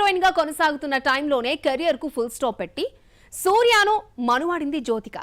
Heroine గా కొనసాగుతున్న టైంలోనే కెరియర్ కు ఫుల్ స్టాప్ పెట్టి సూర్యను మనువాడింది జ్యోతిక.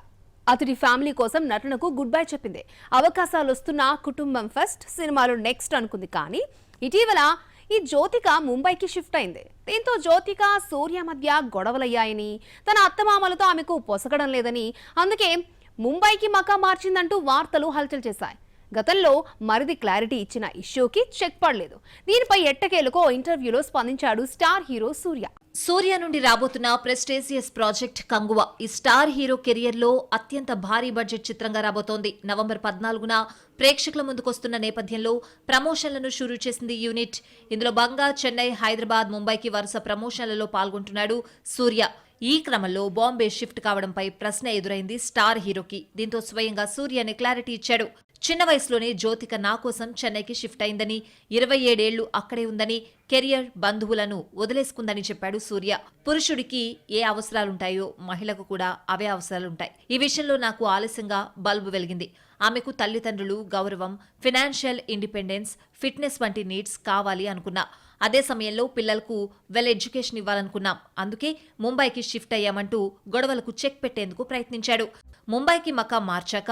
అతడి ఫ్యామిలీ కోసం నటనకు గుడ్ బై చెప్పింది. అవకాశాలు వస్తున్న కుటుంబం ఫస్ట్, సినిమాలు నెక్స్ట్ అనుకుంది. కానీ ఇటీవల ఈ జ్యోతిక ముంబైకి షిఫ్ట్ అయింది. దీంతో జ్యోతిక సూర్య మధ్య గొడవలయ్యాయని, తన అత్తమామలతో ఆమెకు పొసగడం లేదని, అందుకే ముంబైకి మకా మార్చిందంటూ వార్తలు హల్చల్ చేశాయి. గతంలో మరిది క్లారిటీ ఇచ్చిన ఇష్యూకి చెక్ పడలేదు. దీనిపై ఎట్టకేలకు ఇంటర్వ్యూలో స్పందించాడు స్టార్ హీరో సూర్య. సూర్య నుండి రాబోతున్న ప్రెస్టీజియస్ ప్రాజెక్ట్ కంగువ ఈ స్టార్ హీరో కెరియర్ లో అత్యంత భారీ బడ్జెట్ చిత్రంగా రాబోతోంది. నవంబర్ 14న ప్రేక్షకుల ముందుకొస్తున్న నేపథ్యంలో ప్రమోషన్లను షురూ చేసింది యూనిట్. ఇందులో భాగంగా చెన్నై, హైదరాబాద్, ముంబైకి వరుస ప్రమోషన్లలో పాల్గొంటున్నాడు సూర్య. ఈ క్రమంలో బాంబే షిఫ్ట్ కావడంపై ప్రశ్న ఎదురైంది స్టార్ హీరోకి. దీంతో స్వయంగా సూర్యని క్లారిటీ ఇచ్చాడు. చిన్న వయసులోనే జ్యోతిక నా కోసం చెన్నైకి షిఫ్ట్ అయిందని, 27 ఏళ్లు అక్కడే ఉందని, కెరియర్, బంధువులను వదిలేసుకుందని చెప్పాడు సూర్య. పురుషుడికి ఏ అవసరాలుంటాయో మహిళకు కూడా అవే అవసరాలుంటాయి. ఈ విషయంలో నాకు ఆలస్యంగా బల్బు వెలిగింది. ఆమెకు తల్లిదండ్రులు, గౌరవం, ఫినాన్షియల్ ఇండిపెండెన్స్, ఫిట్నెస్ వంటి నీడ్స్ కావాలి అనుకున్నా. అదే సమయంలో పిల్లలకు వెల్ ఎడ్యుకేషన్ ఇవ్వాలనుకున్నాం. అందుకే ముంబైకి షిఫ్ట్ అయ్యామంటూ గొడవలకు చెక్ పెట్టేందుకు ప్రయత్నించాడు. ముంబైకి మకా మార్చాక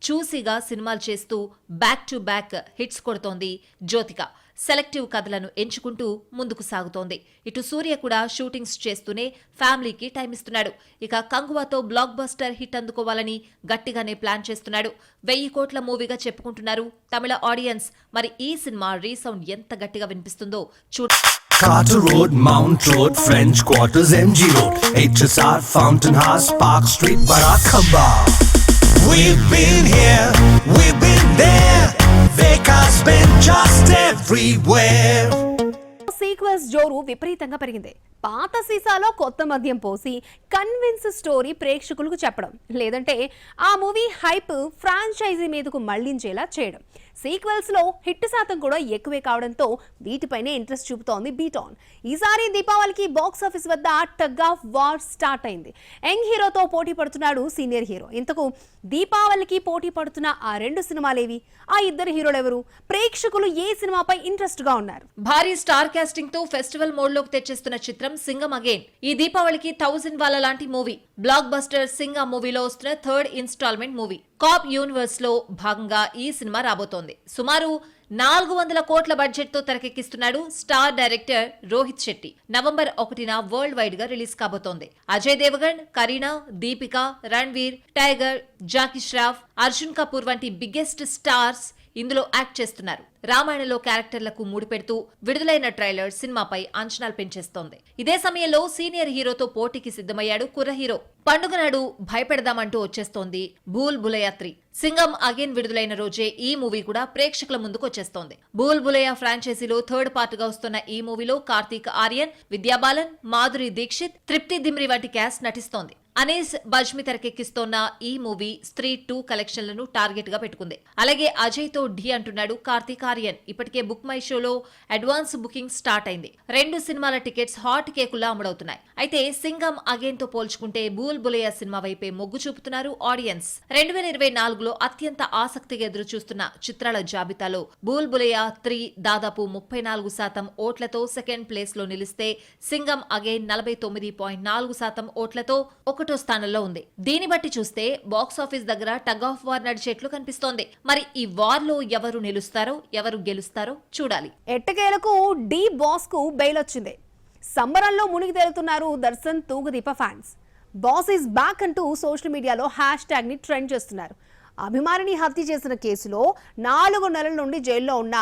చూసిగా సినిమాలు చేస్తూ బ్యాక్ టు బ్యాక్ హిట్స్ కొడుతోంది జ్యోతిక. సెలెక్టివ్ కథలను ఎంచుకుంటూ ముందుకు సాగుతోంది. ఇటు సూర్య కూడా షూటింగ్స్ చేస్తూనే ఫ్యామిలీకి టైం ఇస్తున్నాడు. ఇక కంగువాతో బ్లాక్ బస్టర్ హిట్ అందుకోవాలని గట్టిగానే ప్లాన్ చేస్తున్నాడు. 1000 కోట్ల మూవీగా చెప్పుకుంటున్నారు తమిళ ఆడియన్స్. మరి ఈ సినిమా రీసౌండ్ ఎంత గట్టిగా వినిపిస్తుందో Carter Road, Mount Road, French Quarters, MG Road, HSR, Fountain House, Park Street, Barakaba. We've been here, we've been there, Vekas been just everywhere. Sequels జోరు విపరీతంగా పెరిగింది. పాత సీసాలో కొత్త మద్యం పోసి కన్విన్స్ స్టోరీ ప్రేక్షకులకు చెప్పడం, లేదంటే ఆ మూవీ హైప్ ఫ్రాంచైజీ మీదకు మళ్లించేలా చేయడం. సీక్వెల్స్ లో హిట్ శాతం కూడా ఎక్కువే కావడంతో వీటిపైనే ఇంట్రెస్ట్ చూపుతోంది బీటాన్. ఈసారి దీపావళికి బాక్స్ ఆఫీస్ వద్ద టగ్ ఆఫ్ వార్ స్టార్ట్ అయింది. యంగ్ హీరోతో పోటీ పడుతున్నాడు సీనియర్ హీరో. ఇంతకు దీపావళికి పోటీ పడుతున్న ఆ 2 సినిమాలేవి? ఆ ఇద్దరు హీరోలు ఎవరు? ప్రేక్షకులు ఏ సినిమాపై ఇంట్రెస్ట్ గా ఉన్నారు? భారీ స్టార్ కాస్టింగ్ తో ఫెస్టివల్ మోడ్ లోకి తెచ్చేస్తున్న చిత్రం సింగం అగైన్. ఈ దీపావళికి 1000 వాళ్ళ లాంటి మూవీ. బ్లాక్ బస్టర్ సింగం మూవీలో వస్తున్న 3rd instalment movie. Cap universe లో భాగంగా ఈ సినిమా రాబోతోంది. సుమారు 400 కోట్ల బడ్జెట్ తో తెరకెక్కిస్తున్నాడు star director Rohit Shetty. November 1న వరల్డ్ వైడ్ గా రిలీజ్ కాబోతోంది. అజయ్ దేవగన్, కరీనా, దీపిక, రణ్వీర్, టైగర్, జాకీ ష్రాఫ్, అర్జున్ కపూర్ వంటి బిగ్గెస్ట్ స్టార్స్ ఇందులో యాక్ట్ చేస్తున్నారు. రామాయణంలో క్యారెక్టర్లకు ముడిపెడుతూ విడుదలైన ట్రైలర్ సినిమాపై అంచనాలు పెంచేస్తోంది. ఇదే సమయంలో సీనియర్ హీరోతో పోటీకి సిద్ధమయ్యాడు కుర్ర హీరో. పండుగ నాడు భయపెడదామంటూ వచ్చేస్తోంది భూల్ భులయ్యా 3. సింగం అగైన్ విడుదలైన రోజే ఈ మూవీ కూడా ప్రేక్షకుల ముందుకు వచ్చేస్తోంది. భూల్ భులయ్యా ఫ్రాంచైజీలో 3rd పార్ట్ గా వస్తున్న ఈ మూవీలో కార్తీక్ ఆర్యన్, విద్యా బాలన్, మాధురి దీక్షిత్, తృప్తి దిమ్రి వంటి క్యాస్ట్ నటిస్తోంది. అనీస్ బజ్మి తెరకెక్కిస్తోన్న ఈ మూవీ స్త్రీ 2 కలెక్షన్లను టార్గెట్ గా పెట్టుకుంది. అలాగే అజయ్ తో ఢీ అంటున్నాడు కార్తీక్ ఆర్యన్. ఇప్పటికే బుక్ మై షోలో అడ్వాన్స్ బుకింగ్ స్టార్ట్ అయింది. 2 సినిమాల టికెట్స్ హాట్ కేకుల్లా అమ్ముడవుతున్నాయి. అయితే సింగం అగైన్ తో పోల్చుకుంటే భూల్ భులయ్యా సినిమా వైపే మొగ్గు చూపుతున్నారు ఆడియన్స్. 2024లో అత్యంత ఆసక్తిగా ఎదురు చూస్తున్న చిత్రాల జాబితాలో భూల్ భులయ్యా 3 దాదాపు 34% ఓట్లతో సెకండ్ ప్లేస్ లో నిలిస్తే, సింగం అగైన్ 49.4% ఓట్లతో 1వ స్థానంలో ఉంది. దీని బట్టి చూస్తే బాక్స్ ఆఫీస్ దగ్గర టగ్ ఆఫ్ వార్ నడిచేట్లు కనిపిస్తోంది. మరి ఈ వార్ లో ఎవరు నిలుస్తారో, ఎవరు గెలుస్తారో చూడాలి. ఎట్టకేలకు డి బాస్ కు బెయిల్ వచ్చింది. సంబరంలో మునిగి తేలుతున్నారు Darshan, Toogudeepa fans. Boss is back అంటూ సోషల్ మీడియాలో హ్యాష్-ట్యాగ్ ని ట్రెండ్ చేస్తున్నారు. అభిమానిని హత్య చేసిన కేసులో 4 నెలల నుండి జైల్లో ఉన్న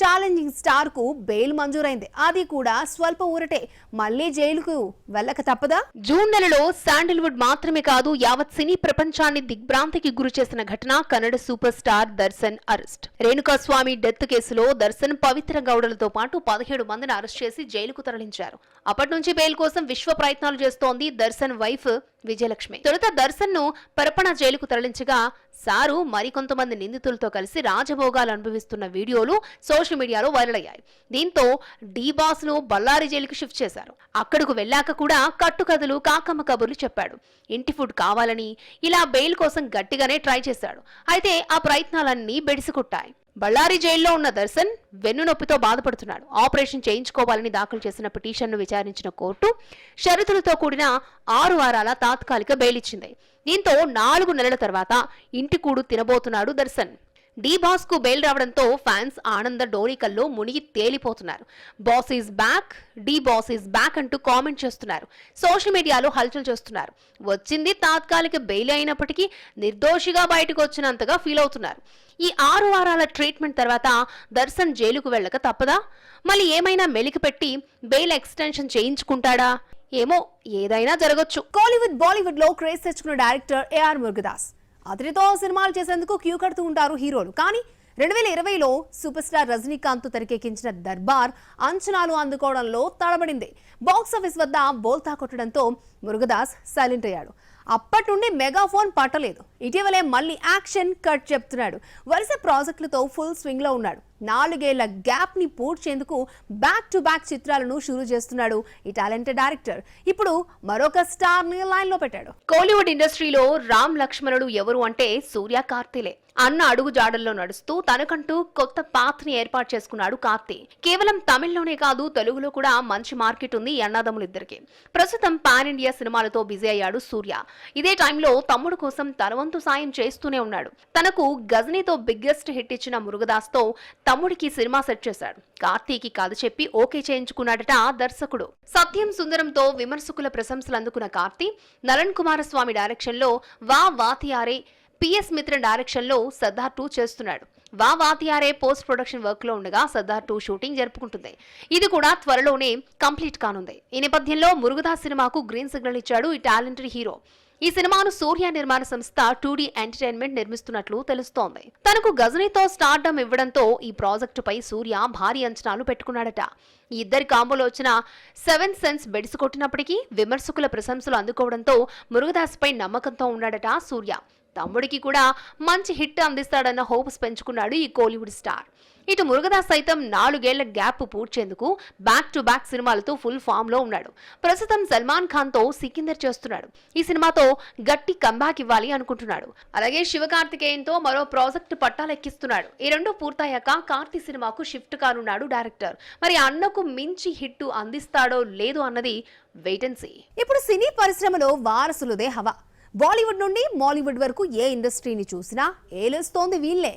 ఛాలెంజింగ్ స్టార్ కు బెయిల్ మంజూరైంది. అది కూడా స్వల్ప ఊరటే. మళ్లీ జైలుకు వెళ్ళక తప్పదా? జూన్ నెలలో శాండిల్వుడ్ మాత్రమే కాదు, యావత్ సినీ ప్రపంచాన్ని దిగ్భ్రాంతికి గురి చేసిన ఘటన Kannada super star Darshan arrest. Renukaswamy death కేసులో దర్శన్, పవిత్ర గౌడలతో పాటు 17 మందిని అరెస్ట్ చేసి జైలుకు తరలించారు. అప్పటి నుంచి బెయిల్ కోసం విశ్వ ప్రయత్నాలు చేస్తోంది దర్శన్ వైఫ్ విజయలక్ష్మి. తొలుత దర్శన్ ను పరపణ జైలుకు తరలించగా, సారు మరికొంతమంది నిందితులతో కలిసి రాజభోగాలు అనుభవిస్తున్న వీడియోలు సోషల్ మీడియాలో వైరల్ అయ్యాయి. దీంతో డి బాస్ ను బళ్ళారి జైలుకు షిఫ్ట్ చేశారు. అక్కడకు వెళ్ళాక కూడా కట్టుకథలు, కాకమ్మ కబుర్లు చెప్పాడు. ఇంటి ఫుడ్ కావాలని ఇలా బెయిల్ కోసం గట్టిగానే ట్రై చేశాడు. అయితే ఆ ప్రయత్నాలన్నీ బెడిసికొట్టాయి. బళ్ళారి జైల్లో ఉన్న దర్శన్ వెన్నునొప్పితో బాధపడుతున్నాడు. ఆపరేషన్ చేయించుకోవాలని దాఖలు చేసిన పిటిషన్ను విచారించిన కోర్టు షరతులతో కూడిన 6 వారాల తాత్కాలిక బెయిల్ ఇచ్చింది. దీంతో 4 నెలల తర్వాత ఇంటి కూడు తినబోతున్నాడు దర్శన్. డి బాస్ కు బెయిల్ రావడంతో ఫ్యాన్స్ ఆనంద డోలికల్లో మునిగి తేలిపోతున్నారు. Boss is back, D boss is back అంటూ కామెంట్ చేస్తున్నారు. సోషల్ మీడియాలో హల్చల్ చేస్తున్నారు. వచ్చింది తాత్కాలిక బెయిల్ అయినప్పటికీ నిర్దోషిగా బయటకు వచ్చినంతగా ఫీల్ అవుతున్నారు. ఈ 6 వారాల ట్రీట్మెంట్ తర్వాత దర్శన్ జైలుకు వెళ్ళక తప్పదా? మళ్ళీ ఏమైనా మెలికి పెట్టి బెయిల్ ఎక్స్టెన్షన్ చేయించుకుంటాడా? ఏమో, ఏదైనా జరగొచ్చు. కోలీవుడ్ బాలీవుడ్ లో క్రేజ్ తెచ్చుకున్న డైరెక్టర్ ఏఆర్ మురుగదాస్. అతనితో సినిమాలు చేసేందుకు క్యూ కడుతూ ఉంటారు హీరోలు. కానీ 2020లో సూపర్ స్టార్ రజనీకాంత్ తెరకెక్కించిన దర్బార్ అంచనాలు అందుకోవడంలో తడబడింది. బాక్సాఫీస్ వద్ద బోల్తా కొట్టడంతో మురుగదాస్ సైలెంట్ అయ్యాడు. అప్పటి నుండి మెగాఫోన్ పట్టలేదు. ఇటీవలే మళ్ళీ యాక్షన్ కట్ చెప్తున్నాడు. వరుస ప్రాజెక్టులతో ఫుల్ స్వింగ్ లో ఉన్నాడు. 4 ఏళ్ల గ్యాప్ ని పూడ్చేందుకు బ్యాక్ టు బ్యాక్ చిత్రాలను షురూ చేస్తున్నాడు ఈ టాలెంటెడ్ డైరెక్టర్. ఇప్పుడు మరొక స్టార్ ని లైన్ లో పెట్టాడు. కోలీవుడ్ ఇండస్ట్రీలో రామ్ లక్ష్మణుడు ఎవరు అంటే సూర్య కార్తీలే. అన్న అడుగు జాడల్లో నడుస్తూ తనకంటూ కొత్త పాత్ ని ఏర్పాటు చేసుకున్నాడు కార్తీ. కేవలం తమిళ్లోనే కాదు, తెలుగులో కూడా మంచి మార్కెట్ ఉంది ఈ అన్నదమ్ములిద్దరికి. ప్రస్తుతం పాన్ ఇండియా సినిమాలతో బిజీ అయ్యాడు సూర్య. ఇదే టైంలో తమ్ముడు కోసం తన వంతు సాయం చేస్తూనే ఉన్నాడు. తనకు గజనీతో బిగ్గెస్ట్ హిట్ ఇచ్చిన మురుగదాస్ తో తమ్ముడికి సినిమా సెట్ చేశాడు. కార్తీకి కథ చెప్పి ఓకే చేయించుకున్నాడట దర్శకుడు. సత్యం సుందరంతో విమర్శకుల ప్రశంసలు అందుకున్న కార్తీ నలన్ కుమారస్వామి డైరెక్షన్ లో వా వాతియారే, పిఎస్ మిత్రన్ డైరెక్షన్ లో సర్దార్ 2 చేస్తున్నాడు. వా వాతియారే పోస్ట్ ప్రొడక్షన్ వర్క్ లో ఉండగా సర్దార్ 2 షూటింగ్ జరుపుకుంటుంది. ఇది కూడా త్వరలోనే కంప్లీట్ కానుంది. ఈ నేపథ్యంలో మురుగదాస్ సినిమాకు గ్రీన్ సిగ్నల్ ఇచ్చాడు ఈ టాలెంటెడ్ హీరో. ఈ సినిమాను సూర్య నిర్మాణ సంస్థ 2D ఎంటర్టైన్మెంట్ నిర్మిస్తున్నట్లు తెలుస్తోంది. తనకు గజనీతో స్టార్డమ్ ఇవ్వడంతో ఈ ప్రాజెక్టుపై సూర్య భారీ అంచనాలు పెట్టుకున్నాడట. ఈ ఇద్దరి కాంబోలో వచ్చిన 7 సెన్స్ బెడిసి కొట్టినప్పటికీ విమర్శకుల ప్రశంసలు అందుకోవడంతో మురుగదాస్ పై నమ్మకంతో ఉన్నాడట సూర్య. తమ్ముడికి కూడా మంచి హిట్ అందిస్తాడన్న హోప్స్ పెంచుకున్నాడు ఈ కోలీవుడ్ స్టార్. ఇటు మురుగదాస్ సైతం 4 ఏళ్ల గ్యాప్ పూడ్చేందుకు బ్యాక్ టు బ్యాక్ సినిమాలతో ఫుల్ ఫామ్ లో ఉన్నాడు. ప్రస్తుతం సల్మాన్ ఖాన్ తో సికిందర్ చేస్తున్నాడు. ఈ సినిమాతో గట్టి కంబ్యాక్ ఇవ్వాలి అనుకుంటున్నాడు. అలాగే శివకార్తికేయన్తో మరో ప్రాజెక్ట్ పట్టాలెక్కిస్తున్నాడు. ఈ 2 పూర్తయ్యాక కార్తీ సినిమాకు షిఫ్ట్ కానున్నాడు డైరెక్టర్. మరి అన్నకు మించి హిట్ అందిస్తాడో లేదో అన్నది వెయిట్ అండ్ సీ. ఇప్పుడు సినీ పరిశ్రమలో వారసులదే హవా. బాలీవుడ్ నుండి మాలీవుడ్ వరకు ఏ ఇండస్ట్రీని చూసినా ఏలేస్తోంది వీళ్ళే.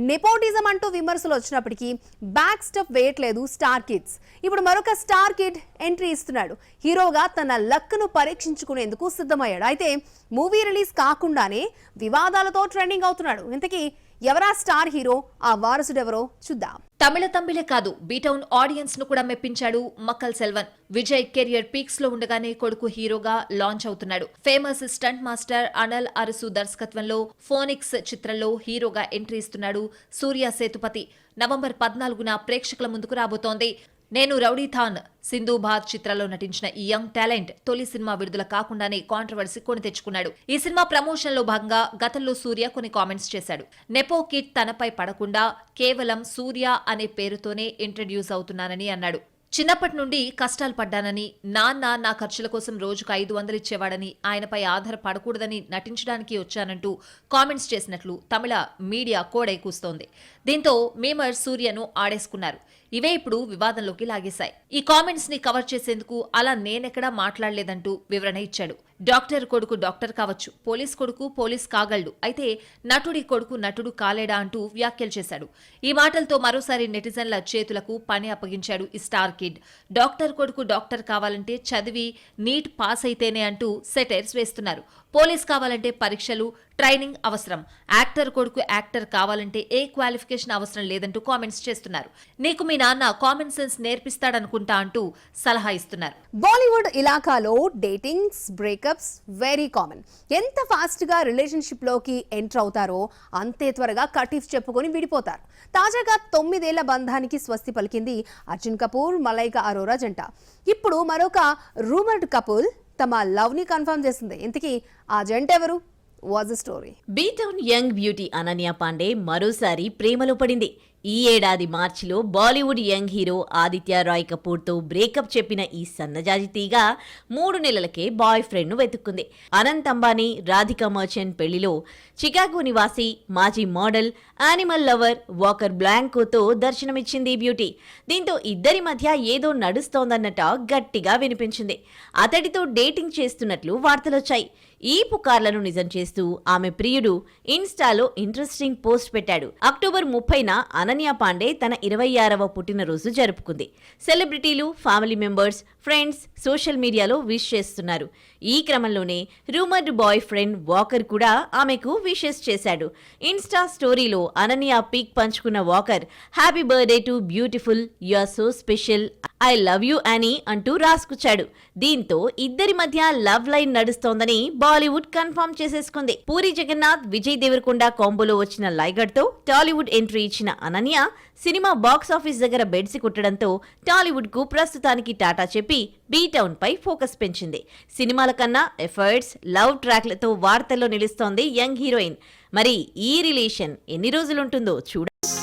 నెపోటిజం అంటూ విమర్శలు వచ్చినప్పటికీ బ్యాక్ స్టెప్ వేయట్లేదు స్టార్ కిడ్స్. ఇప్పుడు మరొక స్టార్ కిడ్ ఎంట్రీ ఇస్తున్నాడు. హీరోగా తన లక్ను పరీక్షించుకునేందుకు సిద్ధమయ్యాడు. అయితే మూవీ రిలీజ్ కాకుండానే వివాదాలతో ట్రెండింగ్ అవుతున్నాడు. ఇంతకీ ఎవరా స్టార్ హీరో, ఆ వారసుడెవరో చూద్దాం. తమిళ తంబిలే కాదు, బీటౌన్ ఆడియన్స్ ను కూడా మెప్పించాడు మక్కల్ సెల్వన్. విజయ్ కెరియర్ పీక్స్ లో ఉండగానే కొడుకు హీరోగా లాంచ్ అవుతున్నాడు. Famous stunt master Anal Arasu దర్శకత్వంలో ఫోనిక్స్ చిత్రంలో హీరోగా ఎంట్రీ ఇస్తున్నాడు సూర్య సేతుపతి. నవంబర్ 14న ప్రేక్షకుల ముందుకు రాబోతోంది. నేను రౌడీ థాన్ సింధూబాద్ చిత్రాల్లో నటించిన ఈ యంగ్ టాలెంట్ తొలి సినిమా విడుదల కాకుండానే కాంట్రవర్సీ కొని తెచ్చుకున్నాడు. ఈ సినిమా ప్రమోషన్ లో భాగంగా గతంలో సూర్య కొన్ని కామెంట్స్ చేశాడు. నెపో కిడ్ తనపై పడకుండా కేవలం సూర్య అనే పేరుతోనే ఇంట్రడ్యూస్ అవుతున్నానని అన్నాడు. చిన్నప్పటి నుండి కష్టాలు పడ్డానని, నాన్న నా ఖర్చుల కోసం రోజుకు 500 ఇచ్చేవాడని, ఆయనపై ఆధారపడకూడదని నటించడానికి వచ్చానంటూ కామెంట్స్ చేసినట్లు తమిళ మీడియా కోడై కూస్తోంది. దీంతో మీమర్ సూర్యను ఆడేసుకున్నారు. ఇవే ఇప్పుడు వివాదంలోకి లాగేశాయి. ఈ కామెంట్స్ ని కవర్ చేసేందుకు అలా నేనెక్కడా మాట్లాడలేదంటూ వివరణ ఇచ్చాడు. డాక్టర్ కొడుకు డాక్టర్ కావచ్చు, పోలీస్ కొడుకు పోలీస్ కాగలడు, అయితే నటుడి కొడుకు నటుడు కాలేడా అంటూ వ్యాఖ్యలు చేశాడు. ఈ మాటలతో మరోసారి నెటిజన్ల చేతులకు పని అప్పగించాడు ఈ స్టార్ కిడ్. డాక్టర్ కొడుకు డాక్టర్ కావాలంటే చదివి నీట్ పాస్ అయితేనే అంటూ సెటైర్స్ వేస్తున్నారు. పోలీస్ కావాలంటే పరీక్షలు, ట్రైనింగ్ అవసరం. యాక్టర్ కొడుకు యాక్టర్ కావాలంటే ఏ క్వాలిఫికేషన్ అవసరం లేదంటూ కామెంట్స్ చేస్తున్నారు. నీకు మీ నాన్న కామన్ సెన్స్ నేర్పిస్తాడనుకుంటా అంటూ సలహా ఇస్తున్నారు. బాలీవుడ్ ఇలాకాలో డేటింగ్స్, బ్రేకప్స్ వెరీ కామన్. ఎంత ఫాస్ట్ గా రిలేషన్షిప్ లోకి ఎంటర్ అవుతారో అంతే త్వరగా కటీఫ్ చెప్పుకొని విడిపోతారు. తాజాగా 9 ఏళ్ల బంధానికి స్వస్తి పలికింది అర్జున్ కపూర్, మలైకా అరోరా జంట. ఇప్పుడు మరొక రూమర్డ్ కపుల్ తమ లవ్ ని కన్ఫర్మ్ చేసింది. ఇంతకీ ఆ జంట ఎవరు? What's the story. B town young beauty Ananya Pandey మరోసారి ప్రేమలో పడింది. ఈ ఏడాది మార్చిలో Bollywood young hero Aditya Roy కపూర్తో బ్రేకప్ చెప్పిన ఈ సన్నజాజి తీగ 3 నెలలకే బాయ్ ఫ్రెండ్ను వెతుక్కుంది. అనంత్ అంబానీ, రాధికా మర్చెంట్ పెళ్లిలో చికాగో నివాసి, మాజీ మోడల్, యానిమల్ లవర్ వాకర్ బ్లాంకోతో దర్శనమిచ్చింది ఈ బ్యూటీ. దీంతో ఇద్దరి మధ్య ఏదో నడుస్తోందన్నట గట్టిగా వినిపించింది. అతడితో డేటింగ్ చేస్తున్నట్లు వార్తలొచ్చాయి. ఈ పుకార్లను నిజం చేస్తూ ఆమె ప్రియుడు ఇన్స్టాలో ఇంట్రెస్టింగ్ పోస్ట్ పెట్టాడు. అక్టోబర్ 30న అనన్య పాండే తన 26వ పుట్టినరోజు జరుపుకుంది. సెలబ్రిటీలు, ఫ్యామిలీ మెంబర్స్, ఫ్రెండ్స్ సోషల్ మీడియాలో విష్ చేస్తున్నారు. ఈ క్రమంలోనే రూమర్డ్ బాయ్ ఫ్రెండ్ వాకర్ కూడా ఆమెకు విషెస్ చేశాడు. ఇన్స్టా స్టోరీలో అనన్య పిక్ పంచుకున్న Walker happy birthday to beautiful, you are so special, I love you అని అంటూ రాసుకొచ్చాడు. దీంతో ఇద్దరి మధ్య లవ్ లైన్ నడుస్తోందని బాలీవుడ్ కన్ఫర్మ్ చేసేసుకుంది. పూరి జగన్నాథ్, విజయ్ దేవరకొండ కాంబోలో వచ్చిన లైగర్ తో టాలీవుడ్ ఎంట్రీ ఇచ్చిన అనన్య సినిమా బాక్సాఫీస్ దగ్గర బెడ్సి కుట్టడంతో టాలీవుడ్ కు ప్రస్తుతానికి టాటా చెప్పి బీ టౌన్ పై ఫోకస్ పెంచింది. సినిమాల కన్నా ఎఫర్ట్స్, లవ్ ట్రాక్లతో వార్తల్లో నిలుస్తోంది యంగ్ హీరోయిన్. మరి ఈ రిలేషన్ ఎన్ని రోజులుంటుందో చూడాలి.